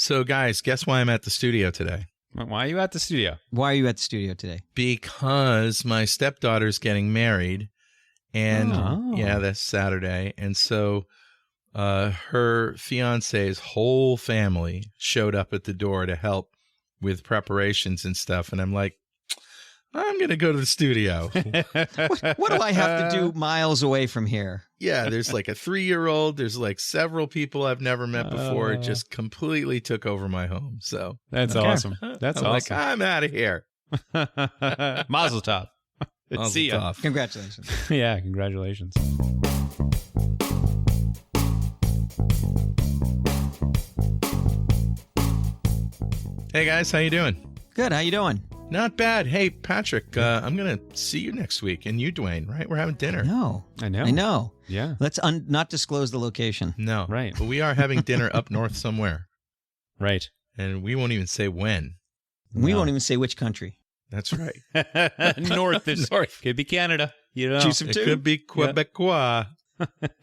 So, guys, guess why I'm at the studio today? Why are you at the studio? Why are you at the studio today? Because my stepdaughter's getting married, and yeah, that's Saturday. And so her fiance's whole family showed up at the door to help with preparations and stuff. And I'm like, I'm going to go to the studio. What do I have to do miles away from here? Yeah, there's like a 3-year-old. There's like several people I've never met before. It just completely took over my home. So that's awesome. That's I'm awesome. like, I'm out of here. Mazel tov. Mazel See ya. tov. Congratulations. Yeah, congratulations. Hey guys, how you doing? Good. How you doing? Not bad. Hey, Patrick, I'm going to see you next week. And you, Dwayne, right? We're having dinner. No. I know. I know. Yeah. Let's not disclose the location. No. Right. But we are having dinner up north somewhere. Right. And we won't even say when. We No. won't even say which country. That's right. North is North. Could be Canada. You know. Choose some It two. could be Quebecois.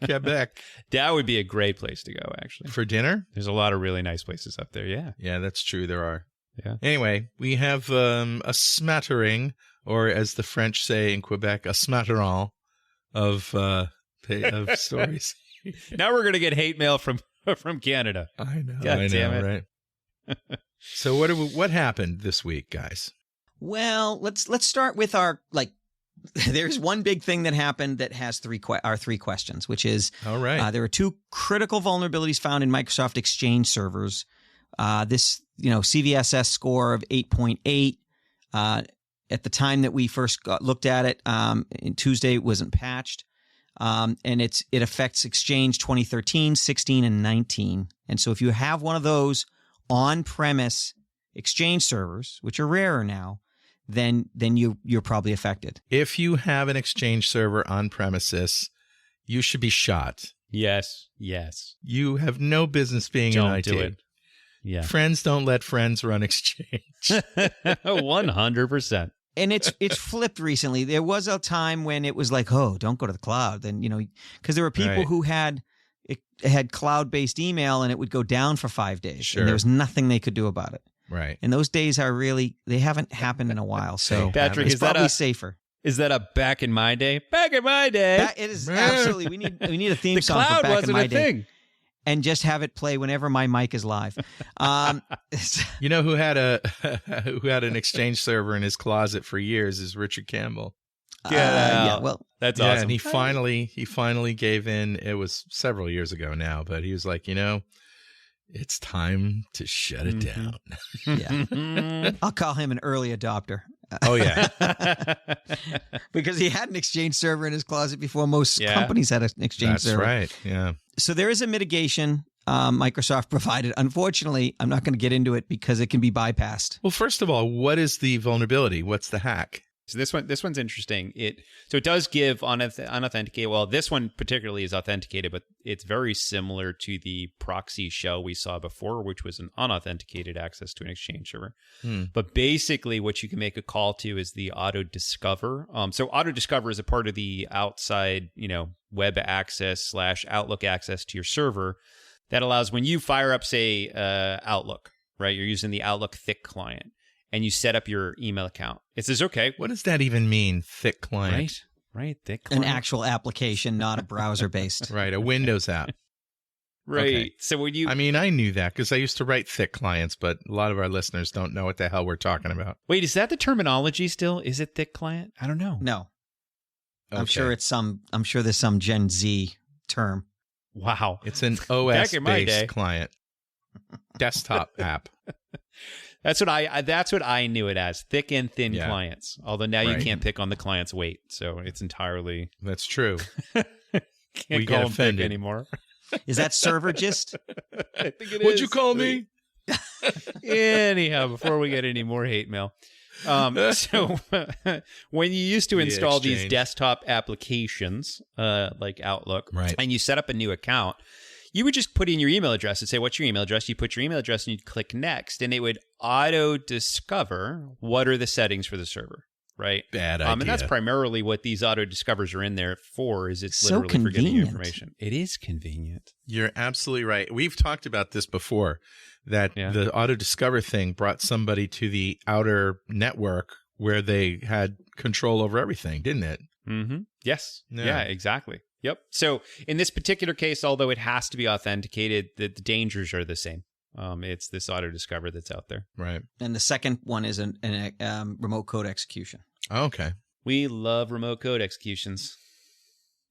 Quebec. That would be a great place to go, actually. For dinner? There's a lot of really nice places up there. Yeah. Yeah, that's true. There are. Yeah. Anyway, we have a smattering, or as the French say in Quebec, a smatteron of stories. Now we're gonna get hate mail from Canada. I know. God I damn know, it. right? So what happened this week, guys? Well, let's start with our There's one big thing that happened that has our three questions, which is All right. there are two critical vulnerabilities found in Microsoft Exchange servers. This CVSS score of 8.8. At the time that we first looked at it, in Tuesday, it wasn't patched. And it affects Exchange 2013, 16, and 19. And so if you have one of those on-premise Exchange servers, which are rarer now, then you're probably affected. If you have an Exchange server on premises, you should be shot. Yes. Yes. You have no business being in Don't IT. do it. Yeah. Friends don't let friends run Exchange. 100%. And it's flipped recently. There was a time when it was like, oh, don't go to the cloud. Then, because there were people Right. who had cloud-based email and it would go down for 5 days. Sure. And there was nothing they could do about it. Right. And those days they haven't happened in a while. So Patrick, it's is that probably a- safer. Is that a back in my day? Back in my day. It is absolutely. We need a theme the song for cloud back in wasn't my a day. thing. And just have it play whenever my mic is live. You know who had an Exchange server in his closet for years is Richard Campbell. Yeah, well, That's Yeah, awesome. and he finally gave in. It was several years ago now, but he was like, it's time to shut it down. yeah. I'll call him an early adopter. Oh yeah, Because he had an Exchange server in his closet before most Yeah. companies had an Exchange that's server. right. Yeah. So there is a mitigation Microsoft provided. Unfortunately, I'm not going to get into it because it can be bypassed. Well, first of all, what is the vulnerability? What's the hack? So this one's interesting. It does give unauthenticated. Well, this one particularly is authenticated, but it's very similar to the proxy shell we saw before, which was an unauthenticated access to an Exchange server. But basically, what you can make a call to is the auto discover. So auto discover is a part of the outside, web access / Outlook access to your server that allows when you fire up, say, Outlook, right? You're using the Outlook Thick client. And you set up your email account. It says, okay. What does that even mean? Thick client. Right. Thick An client. actual application, not a browser-based. Right. A Windows app. Right. Okay. So when you I mean, I knew that because I used to write thick clients, but a lot of our listeners don't know what the hell we're talking about. wait, is that the terminology still? Is it thick client? I don't know. No. I'm Okay. sure there's some Gen Z term. Wow. It's an Back in my day. OS-based client. Desktop app. That's what I knew it as. Thick and thin Yeah. clients. Although now you Right. can't pick on the client's weight, so it's entirely That's true. can't We call get them thick offended. anymore. Is that server gist? I think it What'd is. you call me? Anyhow, before we get any more hate mail. So when you used to The install these Exchange. desktop applications, like Outlook, Right. and you set up a new account, you would just put in your email address and say, what's your email address? You put your email address and you'd click next, and it would auto discover what are the settings for the server, right? Bad idea. And that's primarily what these auto discovers are in there for, is it's So literally for getting you convenient. information. It is convenient. You're absolutely right. We've talked about this before, that the Auto Discover thing brought somebody to the outer network where they had control over everything, didn't it? Mm-hmm. Yes. Yeah, exactly. Yep. So in this particular case, although it has to be authenticated, the dangers are the same. It's this Auto Discover that's out there. Right. And the second one is an remote code execution. Okay. We love remote code executions.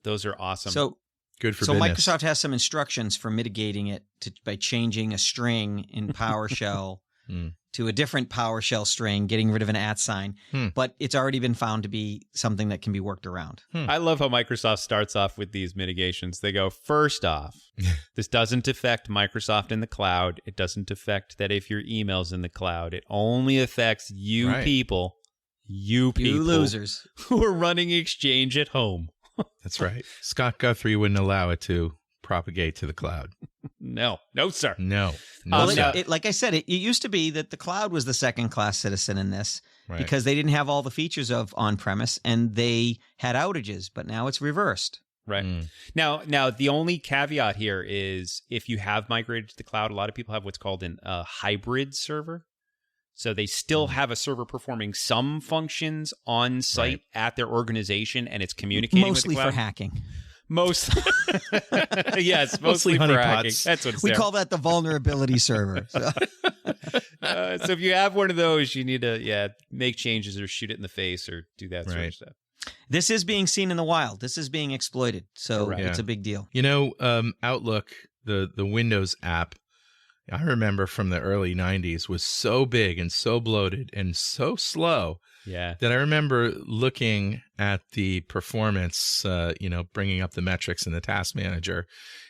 Those are awesome. So good for so business. Microsoft has some instructions for mitigating it by changing a string in PowerShell to a different PowerShell string, getting rid of an @ sign. But it's already been found to be something that can be worked around. I love how Microsoft starts off with these mitigations. They go, first off, this doesn't affect Microsoft in the cloud. It doesn't affect that if your email's in the cloud. It only affects you people. You losers who are running Exchange at home. That's right. Scott Guthrie wouldn't allow it to propagate to the cloud. No, sir. No, sir. Like I said, it used to be that the cloud was the second-class citizen in this because they didn't have all the features of on-premise and they had outages, but now it's reversed. Right. Now, the only caveat here is if you have migrated to the cloud, a lot of people have what's called a hybrid server. So they still have a server performing some functions on site at their organization, and it's communicating mostly with the cloud. For hacking. Yes, mostly for hacking. That's what it's we call that the vulnerability server. So. So if you have one of those, you need to make changes or shoot it in the face or do that sort of stuff. This is being seen in the wild. This is being exploited. So it's a big deal. You know, Outlook, the Windows app, I remember from the early 90s was so big and so bloated and so slow that I remember looking at the performance, bringing up the metrics in the task manager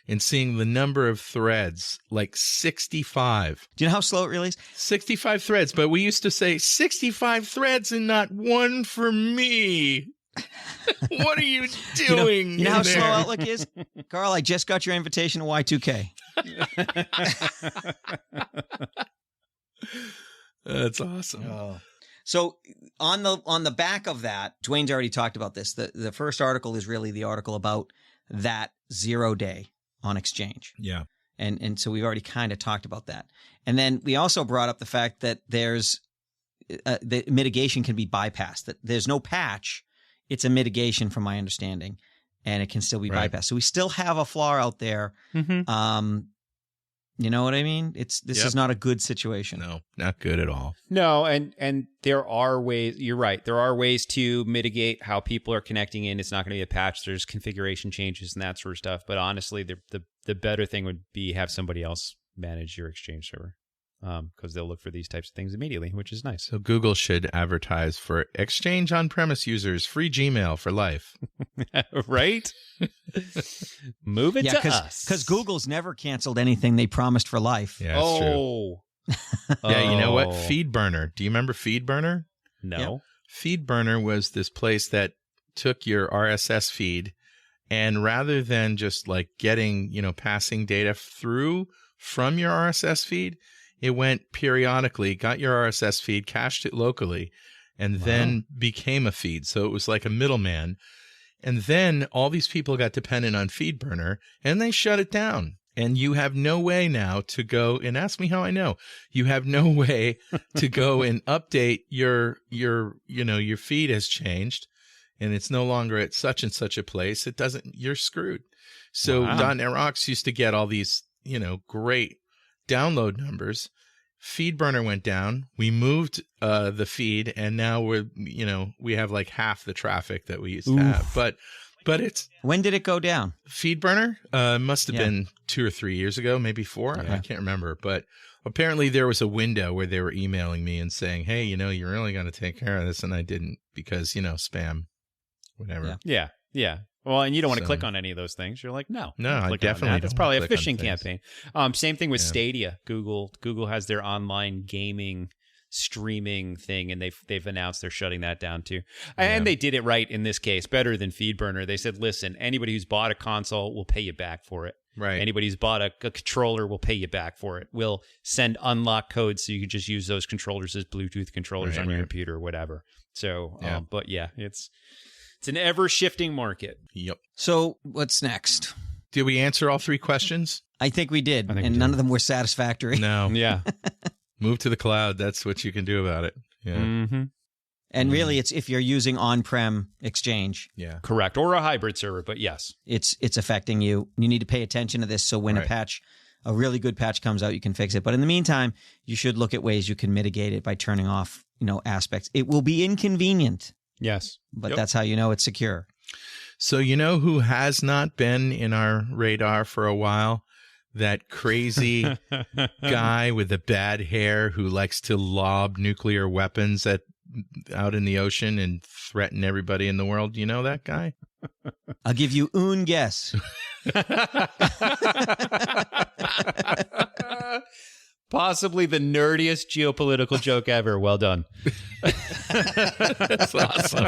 and seeing the number of threads, like 65. Do you know how slow it really is? 65 threads, but we used to say 65 threads and not one for me. What are you doing? You know how slow Outlook is? Carl, I just got your invitation to Y2K. That's awesome. Oh. So on the back of that, Dwayne's already talked about this. The first article is really the article about that 0 day on Exchange. Yeah. And so we've already kind of talked about that. And then we also brought up the fact that there's the mitigation can be bypassed, that there's no patch. It's a mitigation from my understanding, and it can still be bypassed. So we still have a flaw out there. Mm-hmm. You know what I mean? This is not a good situation. No, not good at all. No, and there are ways, you're right. There are ways to mitigate how people are connecting in. It's not going to be a patch. There's configuration changes and that sort of stuff. But honestly, the better thing would be have somebody else manage your Exchange server. Because they'll look for these types of things immediately, which is nice. So Google should advertise for Exchange on-premise users, free Gmail for life. Right? Move it to us. Because Google's never canceled anything they promised for life. Yeah, that's true. Yeah, you know what? FeedBurner. Do you remember FeedBurner? No. Yeah. FeedBurner was this place that took your RSS feed and rather than just like getting, passing data through from your RSS feed, it went periodically, got your RSS feed, cached it locally, and then became a feed. So it was like a middleman. And then all these people got dependent on FeedBurner, and they shut it down. And you have no way now to go, and ask me how I know. You have no way to go and update your feed has changed, and it's no longer at such and such a place. It doesn't, you're screwed. So .NET Rocks used to get all these, great download numbers. FeedBurner went down. We moved the feed, and now we have like half the traffic that we used to have. But it's when did it go down? FeedBurner must have been 2 or 3 years ago, maybe 4. I can't remember. But apparently there was a window where they were emailing me and saying, "Hey, you're really going to take care of this," and I didn't because spam, whatever. Yeah. Well, and you don't want to click on any of those things. You're like, no, I definitely don't. That's probably a phishing campaign. Same thing with Stadia. Google has their online gaming streaming thing, and they've announced they're shutting that down too. And they did it right in this case, better than FeedBurner. They said, listen, anybody who's bought a console will pay you back for it. Right. Anybody who's bought a controller will pay you back for it. We'll send unlock codes so you can just use those controllers as Bluetooth controllers on your computer or whatever. So, but yeah, it's an ever-shifting market. Yep. So what's next? Did we answer all 3 questions? I think we did, I think and we none did. of them were satisfactory. No. Yeah. Move to the cloud. That's what you can do about it. Yeah. Mm-hmm. And really, it's if you're using on-prem Exchange, Yeah. Correct. Or a hybrid server, but yes. it's affecting you. You need to pay attention to this, so when a really good patch comes out, you can fix it. But in the meantime, you should look at ways you can mitigate it by turning off, aspects. It will be inconvenient, Yes. but that's how you know it's secure. So you know who has not been in our radar for a while? That crazy guy with the bad hair who likes to lob nuclear weapons out in the ocean and threaten everybody in the world. You know that guy? I'll give you un guess. Possibly the nerdiest geopolitical joke ever. Well done. That's awesome.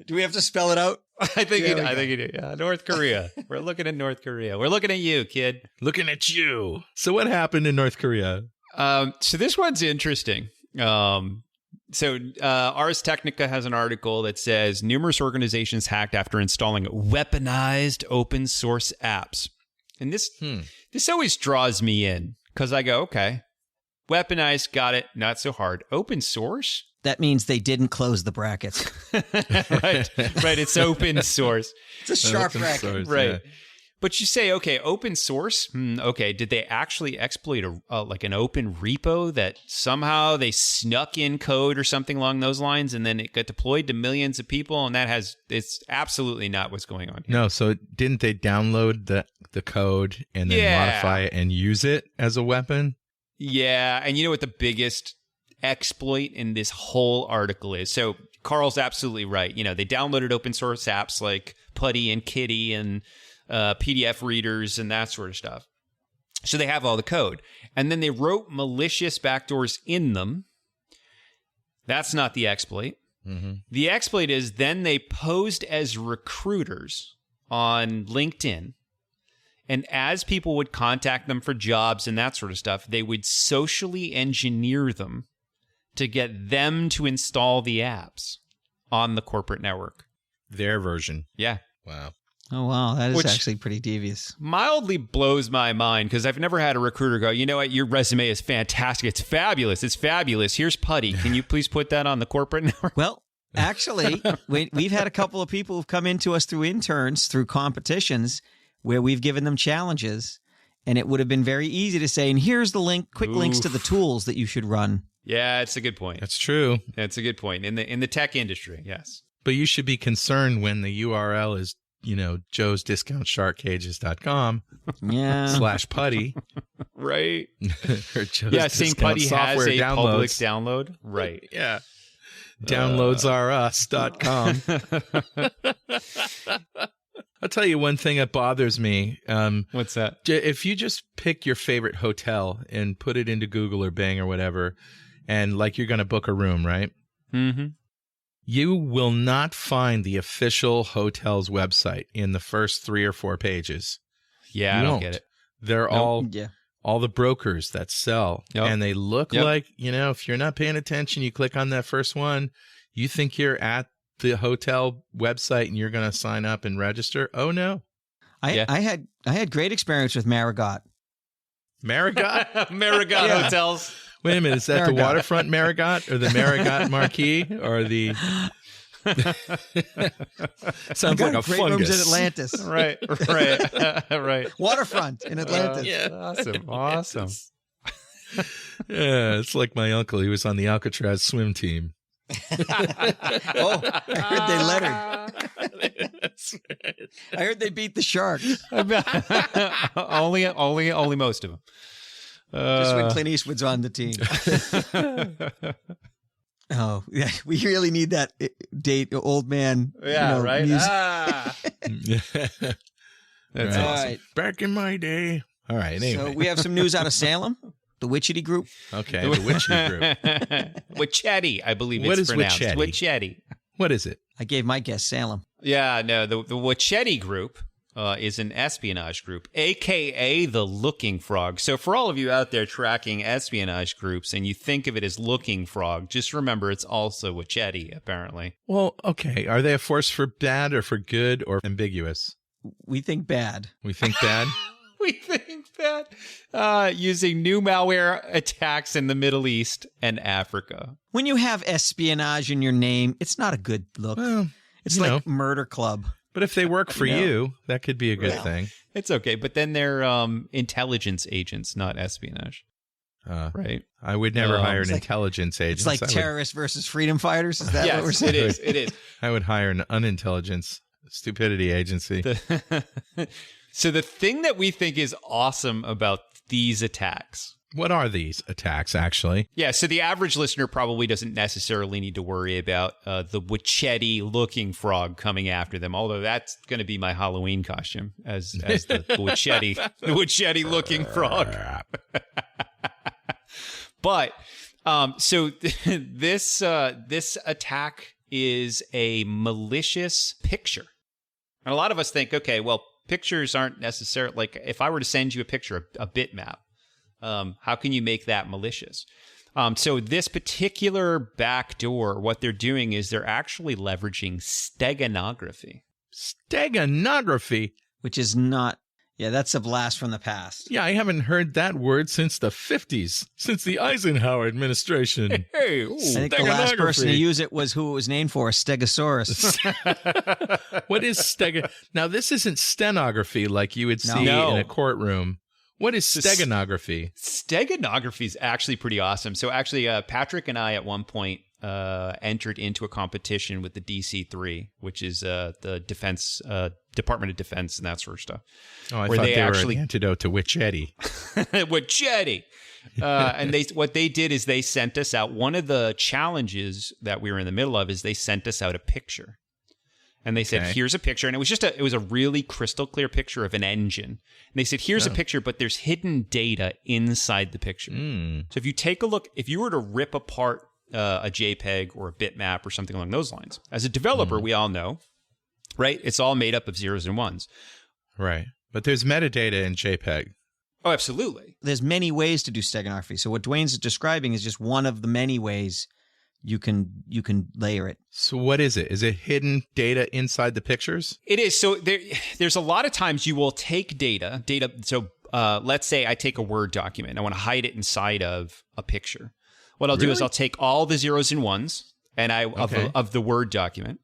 Do we have to spell it out? I think you do. Yeah, North Korea. We're looking at North Korea. We're looking at you, kid. Looking at you. So what happened in North Korea? So this one's interesting. Ars Technica has an article that says numerous organizations hacked after installing weaponized open source apps. And this always draws me in because I go, okay, weaponized, got it, not so hard. Open source? That means they didn't close the brackets. Right. It's open source. It's a sharp Open bracket. source, Right. yeah. But you say, okay, open source. Okay, did they actually exploit like an open repo that somehow they snuck in code or something along those lines, and then it got deployed to millions of people? And it's absolutely not what's going on here. No, so didn't they download the code and then modify it and use it as a weapon? Yeah, and you know what the biggest exploit in this whole article is? So Carl's absolutely right. They downloaded open source apps like Putty and Kitty and PDF readers and that sort of stuff. So they have all the code. And then they wrote malicious backdoors in them. That's not the exploit. Mm-hmm. The exploit is then they posed as recruiters on LinkedIn. And as people would contact them for jobs and that sort of stuff, they would socially engineer them to get them to install the apps on the corporate network. Their version. Yeah. Wow. Oh, wow. That is Which- actually pretty devious. Mildly blows my mind because I've never had a recruiter go, you know what, your resume is fantastic. It's fabulous. It's fabulous. Here's Putty. Can you please put that on the corporate network? Well, actually, we've had a couple of people who've come into us through interns, through competitions, where we've given them challenges, and it would have been very easy to say, and here's the link, quick links to the tools that you should run. Yeah, it's a good point. That's true. That's a good point. In the tech industry, yes. But you should be concerned when the URL is, Joe's discountsharkcages.com Yeah. /putty. Right. or Joe's Yeah, saying Discount Putty has Software a downloads. public download. Right. Yeah. Downloadsrus.com. I'll tell you one thing that bothers me. What's that? If you just pick your favorite hotel and put it into Google or Bing or whatever, and like you're going to book a room, right? Mm-hmm. You will not find the official hotel's website in the first 3 or 4 pages. Yeah, You I don't won't. get it. They're all the brokers that sell. Yep. And they look like, if you're not paying attention, you click on that first one, you think you're at the hotel website and you're going to sign up and register. Oh, no. I had great experience with Marigot. Marigot? Marigot Hotels. Wait a minute. Is that the waterfront Marigot or the Marigot Marquis or the... Sounds like a great fungus. rooms in Atlantis. Right. Right. Waterfront in Atlantis. Awesome. Yeah, it's like my uncle. He was on the Alcatraz swim team. Oh, I heard they lettered. That's right. I heard they beat the Sharks. only most of them. Just when Clint Eastwood's on the team. Oh, yeah. We really need that date, old man. Right. Music. That's Right. All awesome. right. Back in my day. All right. Anyway. So we have some news out of Salem, the Witchetty group. Okay. The Witchy group. Witchetty, I believe What it's is pronounced. Witchetty? Witchetty. What is it? I gave my guess Salem. Yeah, no, the Witchetty group is an espionage group, a.k.a. the Looking Frog. So for all of you out there tracking espionage groups and you think of it as Looking Frog, just remember it's also Witchetty, apparently. Well, okay. Are they a force for bad or for good or ambiguous? We think bad. We think bad. We think that using new malware attacks in the Middle East and Africa. When you have espionage in your name, it's not a good look. Well, it's like Murder Club. But if they work for you, that could be a good thing. It's okay. But then they're intelligence agents, not espionage. Right? I would never hire an intelligence agent. It's like terrorists versus freedom fighters. Is that what we're saying? It is. I would hire an unintelligence stupidity agency. So the thing that we think is awesome about these attacks. What are these attacks, actually? Yeah, so the average listener probably doesn't necessarily need to worry about the Wacheti-looking frog coming after them, although that's going to be my Halloween costume as the Wacheti-looking frog. But so this attack is a malicious picture. And a lot of us think, okay, well, pictures aren't necessarily, like if I were to send you a picture, a bitmap, how can you make that malicious? So this particular backdoor, what they're doing is they're actually leveraging steganography. Steganography? Which is not, that's a blast from the past. Yeah, I haven't heard that word since the 50s, since the Eisenhower administration. Hey, I think the last person to use it was who it was named for, a Stegosaurus. What is Now, this isn't stenography like you would see in a courtroom. What is steganography? Steganography is actually pretty awesome. So actually, Patrick and I at one point entered into a competition with the DC-3, which is the Defense Department of Defense and that sort of stuff. Oh, I thought they were an antidote to Wacheti. Wacheti. And what they did is they sent us out. One of the challenges that we were in the middle of is they sent us out a picture. And they said, here's a picture. And it was a really crystal clear picture of an engine. And they said, here's a picture, but there's hidden data inside the picture. So if you take a look, if you were to rip apart a JPEG or a bitmap or something along those lines, as a developer, we all know, right? It's all made up of zeros and ones. Right. But there's metadata in JPEG. Oh, absolutely. There's many ways to do steganography. So what Dwayne's describing is just one of the many ways you can layer it. So what is it? Is it hidden data inside the pictures? It is. So there's a lot of times you will take data. So let's say I take a Word document. I want to hide it inside of a picture. What I'll do is I'll take all the zeros and ones of the Word document.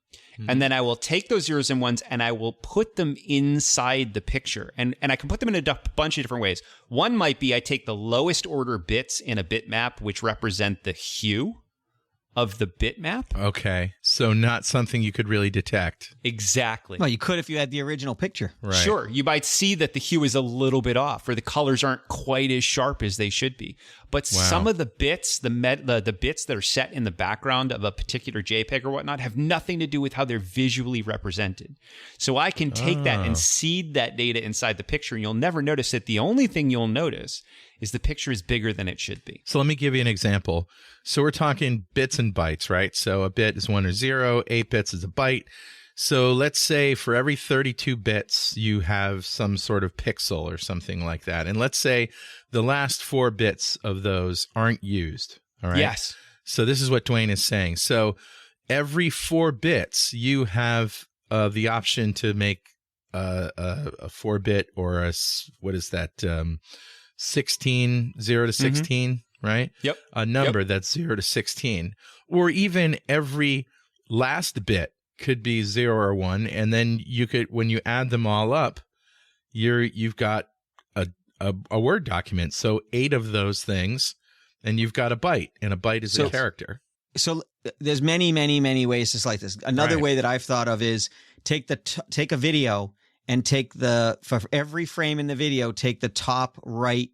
And then I will take those zeros and ones and I will put them inside the picture. And I can put them in a bunch of different ways. One might be I take the lowest order bits in a bitmap, which represent the hue of the bitmap. Okay. So not something you could really detect. Exactly. Well, you could if you had the original picture. Right. Sure. You might see that the hue is a little bit off or the colors aren't quite as sharp as they should be. But some of the bits, the bits that are set in the background of a particular JPEG or whatnot have nothing to do with how they're visually represented. So I can take that and seed that data inside the picture and you'll never notice it. The only thing you'll notice is the picture is bigger than it should be. So let me give you an example. So we're talking bits and bytes, right? So a bit is 1 or 0, 8 bits is a byte. So let's say for every 32 bits, you have some sort of pixel or something like that. And let's say the last 4 bits of those aren't used, all right? Yes. So this is what Dwayne is saying. So every 4 bits, you have the option to make a 4-bit or what is that, 16, 0 to 16, right? Yep. A number that's 0 to 16. Or even every last bit could be 0 or 1. And then you could, when you add them all up, you've got a Word document. So 8 of those things, and you've got a byte, and a byte is a character. So there's many, many, many ways to slice this. Another way that I've thought of is take a video and for every frame in the video, take the top right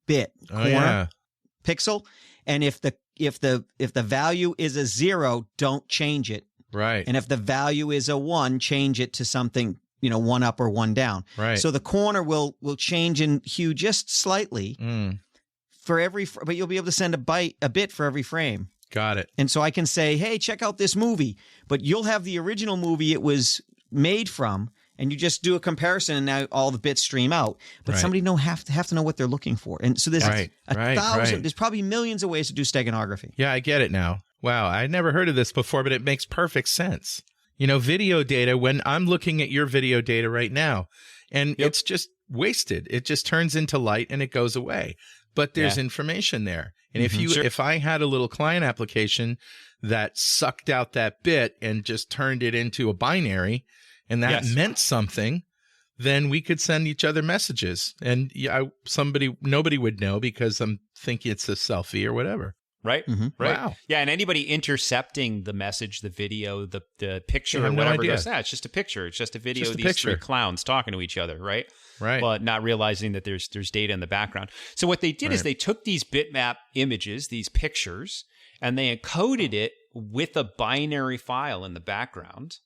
bit corner pixel, and if the value is a 0, don't change it. Right. And if the value is a 1, change it to something, 1 up or 1 down. Right. So the corner will change in hue just slightly for every, but you'll be able to send a bit for every frame. Got it. And so I can say, hey, check out this movie, but you'll have the original movie it was made from, and you just do a comparison, and now all the bits stream out. But somebody have to know what they're looking for. And so there's there's probably millions of ways to do steganography. Yeah, I get it now. Wow, I never heard of this before, but it makes perfect sense. video data, when I'm looking at your video data right now, and it's just wasted. It just turns into light and it goes away. But there's information there. And if I had a little client application that sucked out that bit and just turned it into a binary, and that meant something, then we could send each other messages. And nobody would know because I'm thinking it's a selfie or whatever. Right. Mm-hmm. Right. Wow. Yeah. And anybody intercepting the message, the video, the picture, I or have whatever no idea. goes, it's just a picture. It's just a video Just of a these picture. three clowns talking to each other. Right. Right. But not realizing that there's data in the background. So what they did is they took these bitmap images, these pictures, and they encoded it with a binary file in the background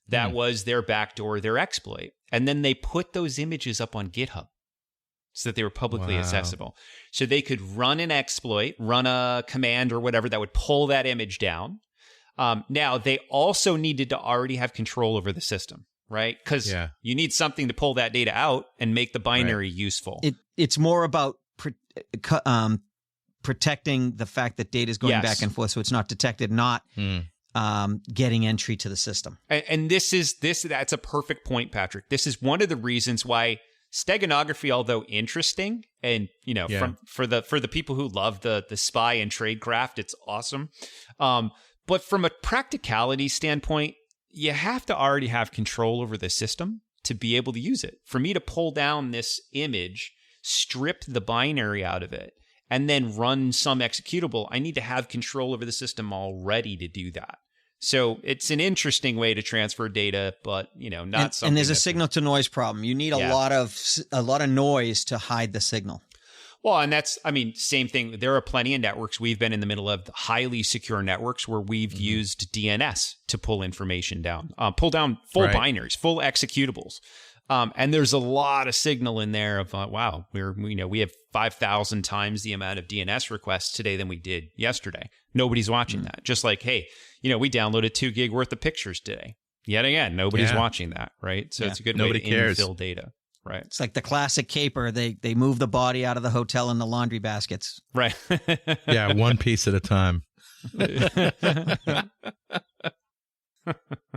that was their backdoor, their exploit. And then they put those images up on GitHub so that they were publicly accessible. So they could run an exploit, run a command or whatever that would pull that image down. Now, they also needed to already have control over the system, right? Because you need something to pull that data out and make the binary useful. It's more about protecting the fact that data is going back and forth, so it's not detected, not getting entry to the system. And that's a perfect point, Patrick. This is one of the reasons why steganography, although interesting, and for the people who love the spy and tradecraft, it's awesome. But from a practicality standpoint, you have to already have control over the system to be able to use it. For me to pull down this image, strip the binary out of it, and then run some executable, I need to have control over the system already to do that. So it's an interesting way to transfer data, but not something. And there's a signal to noise problem. You need a lot of noise to hide the signal. Well, and same thing. There are plenty of networks. We've been in the middle of highly secure networks where we've used DNS to pull information down, pull down full binaries, full executables. And there's a lot of signal in there of, wow, we have 5,000 times the amount of DNS requests today than we did yesterday. Nobody's watching that. Just like, hey, we downloaded 2 gig worth of pictures today. Yet again, nobody's watching that, right? So it's a good way to infill data, right? It's like the classic caper. They move the body out of the hotel in the laundry baskets. Right. Yeah, one piece at a time.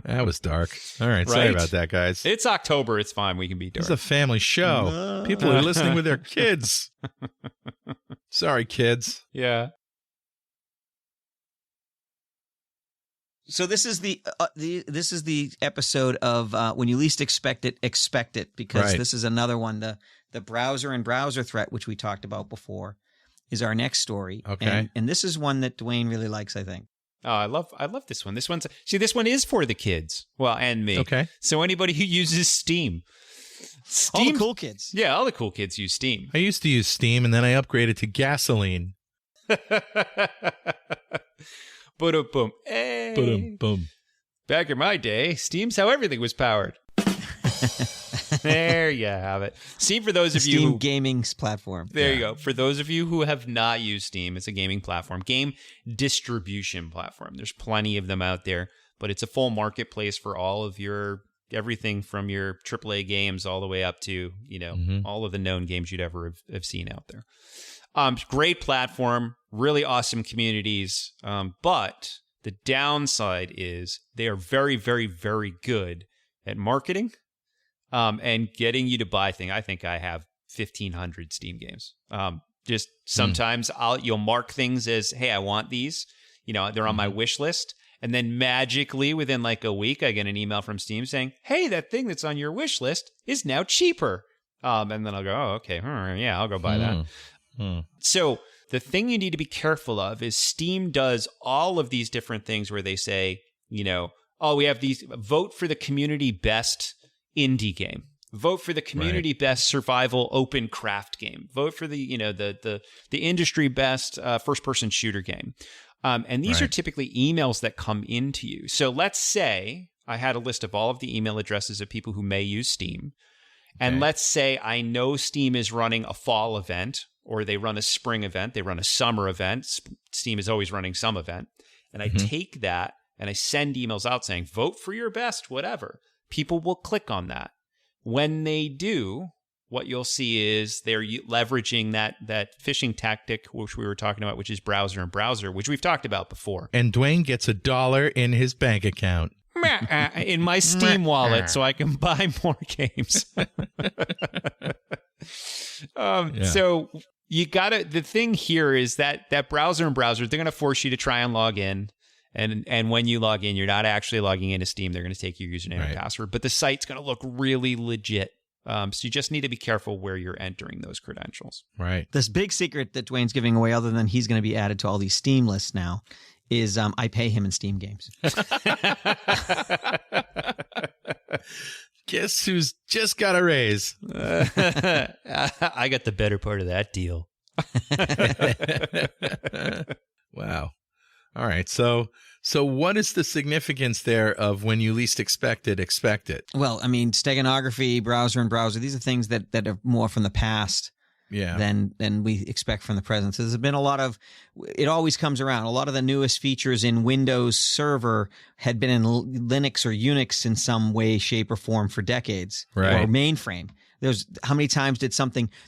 That was dark. All right. Sorry about that, guys. It's October. It's fine. We can be dark. It's a family show. People are listening with their kids. Sorry, kids. Yeah. So this is the episode of when you least expect it, because this is another one. The browser and browser threat, which we talked about before, is our next story. Okay. And this is one that Dwayne really likes, I think. Oh, I love this one. This one is for the kids. Well, and me. Okay. So anybody who uses Steam. All the cool kids. Yeah, all the cool kids use Steam. I used to use Steam, and then I upgraded to gasoline. Boom. Hey. Boom. Back in my day, Steam's how everything was powered. There you have it. Steam, for those of you Steam gaming platform. There you go. For those of you who have not used Steam, it's a gaming platform, game distribution platform. There's plenty of them out there, but it's a full marketplace for all of your everything from your AAA games all the way up to, all of the known games you'd ever have seen out there. Great platform, really awesome communities, but the downside is they are very, very, very good at marketing and getting you to buy things. I think I have 1,500 Steam games. Just sometimes you'll mark things as, hey, I want these. They're on my wish list. And then magically within like a week, I get an email from Steam saying, hey, that thing that's on your wish list is now cheaper. And then I'll go, oh, okay. Yeah, I'll go buy that. So the thing you need to be careful of is Steam does all of these different things where they say, we have these, vote for the community best indie game. Vote for the community best survival open craft game. Vote for the the industry best first person shooter game. And these are typically emails that come into you. So let's say I had a list of all of the email addresses of people who may use Steam. And let's say I know Steam is running a fall event, or they run a spring event, they run a summer event. Steam is always running some event. And I take that and I send emails out saying, vote for your best, whatever. People will click on that. When they do, what you'll see is they're leveraging that phishing tactic, which we were talking about, which is browser and browser, which we've talked about before. And Dwayne gets $1 in his bank account. in my Steam wallet so I can buy more games. So you gotta, the thing here is that browser, they're going to force you to try and log in. And when you log in, you're not actually logging into Steam. They're going to take your username and password, but the site's going to look really legit. So you just need to be careful where you're entering those credentials. Right. This big secret that Dwayne's giving away, other than he's going to be added to all these Steam lists now, is I pay him in Steam games. Guess who's just got a raise? I got the better part of that deal. Wow. All right. So what is the significance there of when you least expect it? Well, I mean, steganography, browser, these are things that are more from the past than we expect from the present. So there's been a lot of, it always comes around. A lot of the newest features in Windows Server had been in Linux or Unix in some way, shape, or form for decades. Right. Or mainframe. How many times did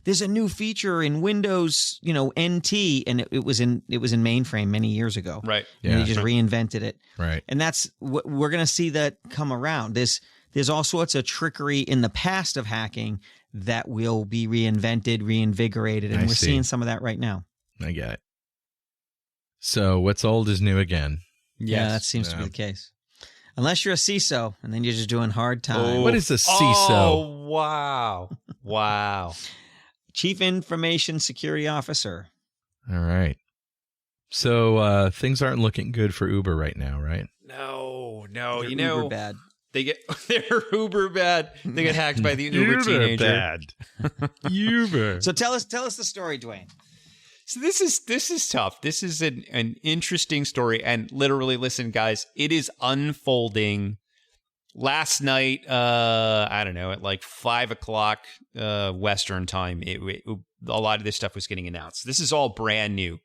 there's a new feature in Windows, NT, and it was in mainframe many years ago. Right. And they just reinvented it. Right. And that's what we're going to see that come around. There's all sorts of trickery in the past of hacking that will be reinvented, reinvigorated, and we're seeing some of that right now. I get it. So what's old is new again. Yeah, that seems to be the case. Unless you're a CISO, and then you're just doing hard time. What is a CISO? Oh, wow. Wow. Chief Information Security Officer. All right. So things aren't looking good for Uber right now, right? No. They're uber bad. They're uber bad. They get hacked by the Uber teenager. Bad. Uber. So tell us the story, Dwayne. So this is tough. This is an interesting story, and literally, listen, guys, it is unfolding. Last night, I don't know, at like 5:00 Western time, a lot of this stuff was getting announced. This is all brand new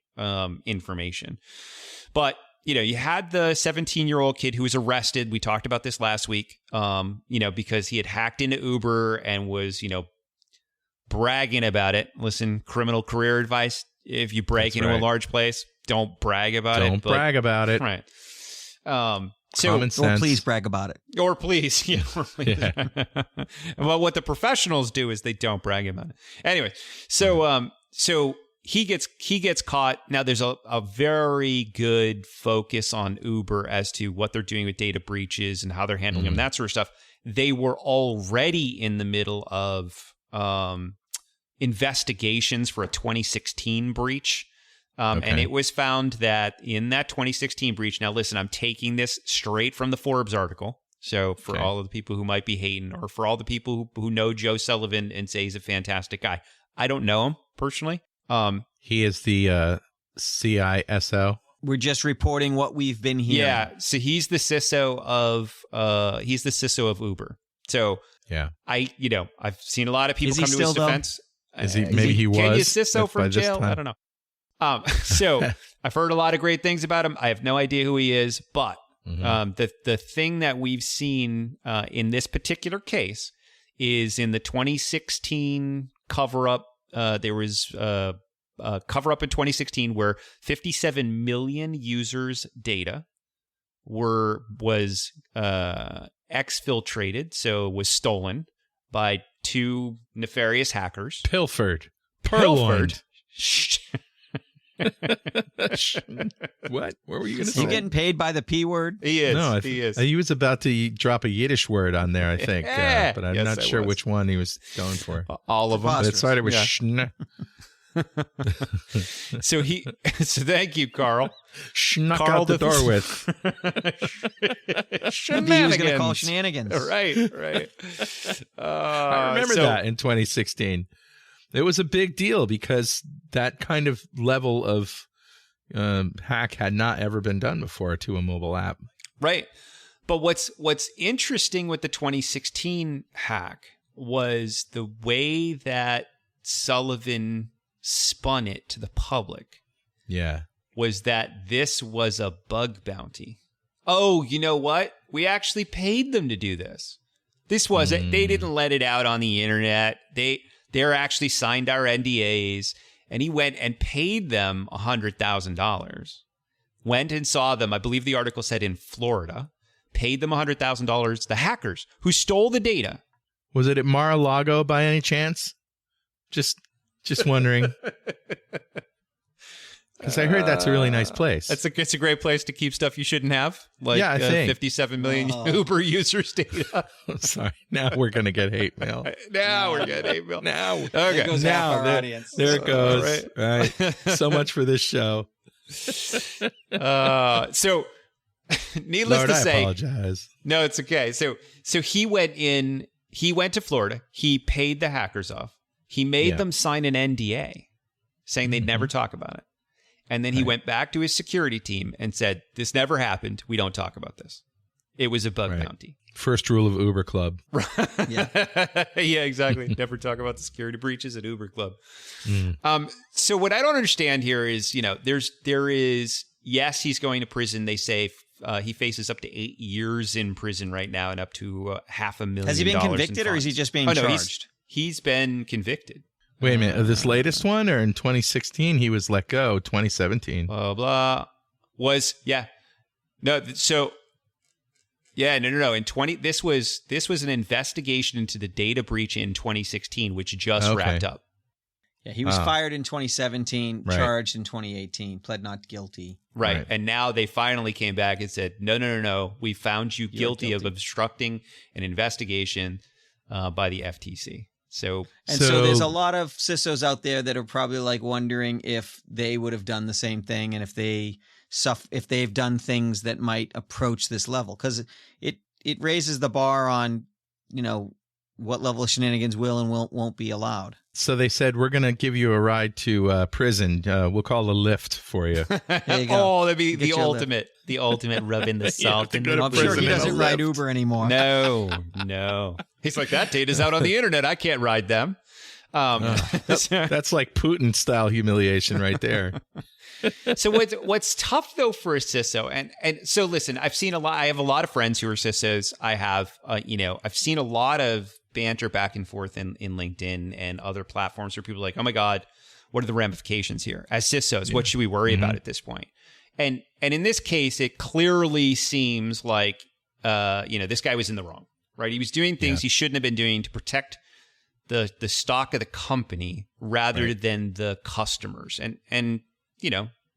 information, but you had the 17-year-old kid who was arrested. We talked about this last week, because he had hacked into Uber and was, bragging about it. Listen, criminal career advice. If you break into a large place, don't brag about it. Don't brag about it. Right. Common sense. Or please brag about it. Or please. Yeah. Yeah. Well, what the professionals do is they don't brag about it. Anyway, so he gets caught. Now there's a very good focus on Uber as to what they're doing with data breaches and how they're handling them, that sort of stuff. They were already in the middle of investigations for a 2016 breach. And it was found that in that 2016 breach, now listen, I'm taking this straight from the Forbes article. So for all of the people who might be hating, or for all the people who know Joe Sullivan and say he's a fantastic guy. I don't know him personally. He is the CISO. We're just reporting what we've been hearing. Yeah, so he's the CISO of Uber. So I've seen a lot of people come to his defense. Is he? Maybe he was. Can you CISO from jail? I don't know. So I've heard a lot of great things about him. I have no idea who he is, but the thing that we've seen in this particular case is in the 2016 cover-up. There was a cover-up in 2016 where 57 million users' data was exfiltrated, so was stolen by two nefarious hackers. Pilfered. What? What were you going to say? You getting paid by the P word? He is. No, he is. He was about to drop a Yiddish word on there, I think, but I'm not sure which one he was going for. All of them. But it started with schn. So thank you, Carl. Knock out the door with. Maybe he was going to call shenanigans. Right. I remember that in 2016. It was a big deal because that kind of level of hack had not ever been done before to a mobile app. Right. But what's interesting with the 2016 hack was the way that Sullivan spun it to the public. Yeah. Was that this was a bug bounty. Oh, you know what? We actually paid them to do this. This wasn't, they didn't let it out on the internet. They're actually signed our NDAs, and he went and paid them $100,000. Went and saw them, I believe the article said in Florida, paid them $100,000. The hackers who stole the data. Was it at Mar-a-Lago by any chance? Just wondering. Because I heard that's a really nice place. It's a great place to keep stuff you shouldn't have. Like yeah, I think. 57 million Uber users data. Sorry. Now we're going to get hate mail. We're getting hate mail. Now. Okay. There goes half our audience. There it goes. Right. So much for this show. So needless Lord, to I say, apologize. No, it's okay. So he went to Florida. He paid the hackers off. He made them sign an NDA saying they'd never talk about it. And then he went back to his security team and said, this never happened. We don't talk about this. It was a bug bounty. First rule of Uber Club. Yeah, exactly. Never talk about the security breaches at Uber Club. So what I don't understand here is, there is, yes, he's going to prison. They say he faces up to 8 years in prison right now and up to $500,000. Has he been convicted or is he just being charged? He's been convicted. Wait a minute. This latest one, or in 2016 he was let go? 2017. Blah blah. No. This was an investigation into the data breach in 2016, which just wrapped up. Yeah, he was fired in 2017, charged in 2018, pled not guilty. Right. And now they finally came back and said, no. We found you guilty of obstructing an investigation by the FTC. So there's a lot of CISOs out there that are probably like wondering if they would have done the same thing and if they've done things that might approach this level, because it raises the bar on, what level of shenanigans will and won't be allowed. So they said, we're going to give you a ride to prison. We'll call a lift for you. There you go. Oh, that'd be the ultimate rubbing the salt in the I'm sure he doesn't ride Uber anymore. No. He's like, that data's out on the internet. I can't ride them. That's like Putin style humiliation right there. So what's tough though for a CISO, and so listen, I have a lot of friends who are CISOs. I have, I've seen a lot of banter back and forth in LinkedIn and other platforms where people are like, oh my God, what are the ramifications here? As CISOs, what should we worry about at this point? And in this case, it clearly seems like, this guy was in the wrong, right? He was doing things he shouldn't have been doing to protect the stock of the company rather than the customers. And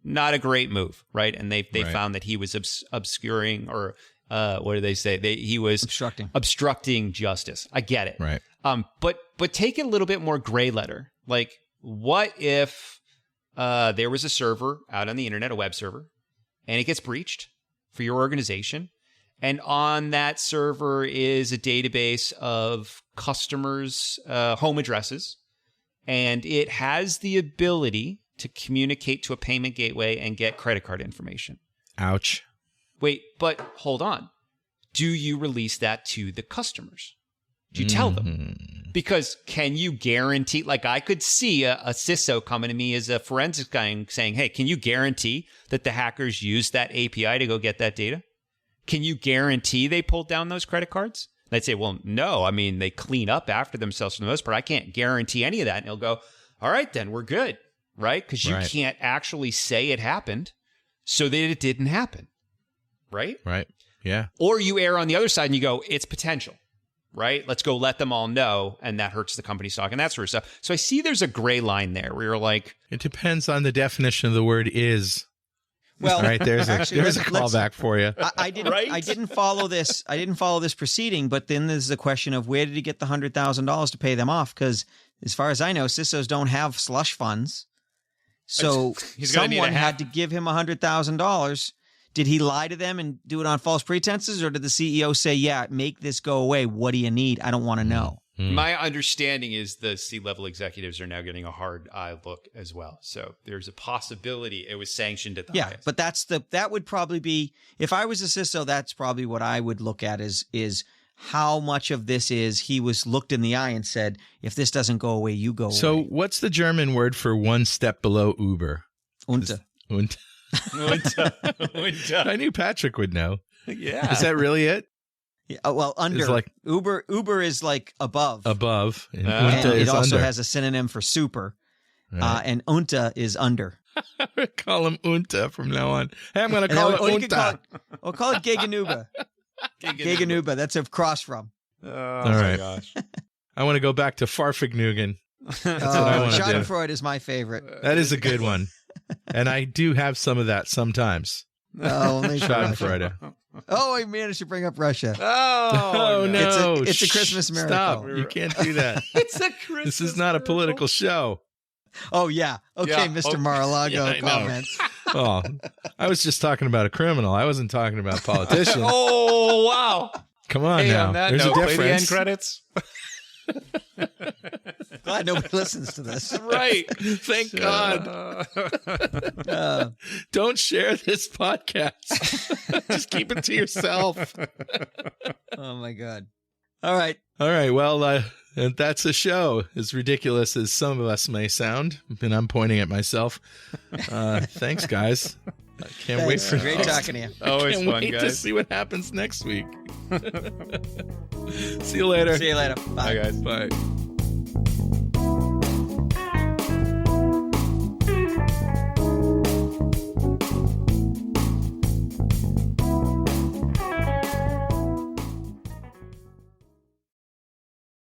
not a great move, right? And they found that he was obscuring, or what do they say? He was obstructing justice. I get it, right? But take it a little bit more gray letter. Like, what if there was a server out on the internet, a web server, and it gets breached for your organization, and on that server is a database of customers' home addresses, and it has the ability to communicate to a payment gateway and get credit card information. Ouch. Wait, but hold on. Do you release that to the customers? Do you tell them? Because can you guarantee, like I could see a CISO coming to me as a forensics guy and saying, hey, can you guarantee that the hackers used that API to go get that data? Can you guarantee they pulled down those credit cards? And I'd say, well, no. I mean, they clean up after themselves for the most part. I can't guarantee any of that. And he'll go, all right, then we're good. Right? Because you can't actually say it happened so that it didn't happen. Right? Right. Yeah. Or you err on the other side and you go, it's potential. Right? Let's go let them all know. And that hurts the company stock and that sort of stuff. So I see there's a gray line there where you're like. It depends on the definition of the word is. Well, right, there's a callback for you. I didn't follow this. I didn't follow this proceeding, but then there's the question of where did he get the $100,000 to pay them off? Because as far as I know, CISOs don't have slush funds. So someone had to give him $100,000. Did he lie to them and do it on false pretenses? Or did the CEO say, yeah, make this go away? What do you need? I don't want to know. My understanding is the C-level executives are now getting a hard eye look as well. So there's a possibility it was sanctioned at the highest. But that would probably be, if I was a CISO, that's probably what I would look at is how much of this is he was looked in the eye and said, if this doesn't go away, you go away. So what's the German word for one step below Uber? Unter. Unter. I knew Patrick would know. Yeah. Is that really it? Yeah, well, under. Like, Uber is like above. Above. And it also has a synonym for super. Right. And Unter is under. I'm going to call him Unter from now on. Hey, I'm going to call it Unter. Call it Gegenüber. Giganuba. That's across from. Oh All my right. gosh. I want to go back to Farfignugan. That's what I want to do. Schadenfreude is my favorite. That is a good one. And I do have some of that sometimes. Oh, only for Russia. Schadenfreude. Oh, I managed to bring up Russia. Oh, no. It's a Christmas miracle. Stop. You can't do that. It's a Christmas This is not a political show. Oh, yeah. Okay, Yeah. Mr. Oh, Mar-a-Lago yeah, I know. comments. Oh, I was just talking about a criminal. I wasn't talking about politicians. Oh, wow. Come on Hey, now. on that There's note, a play the end difference. credits. Glad nobody listens to this. Right. Thank God. Don't share this podcast. Just keep it to yourself. Oh, my God. All right. All right. Well, and that's a show, as ridiculous as some of us may sound. And I'm pointing at myself. Thanks, guys. I can't wait for Great talking to you. Always can't fun, wait to guys. see what happens next week. See you later. See you later. Bye, guys. Bye.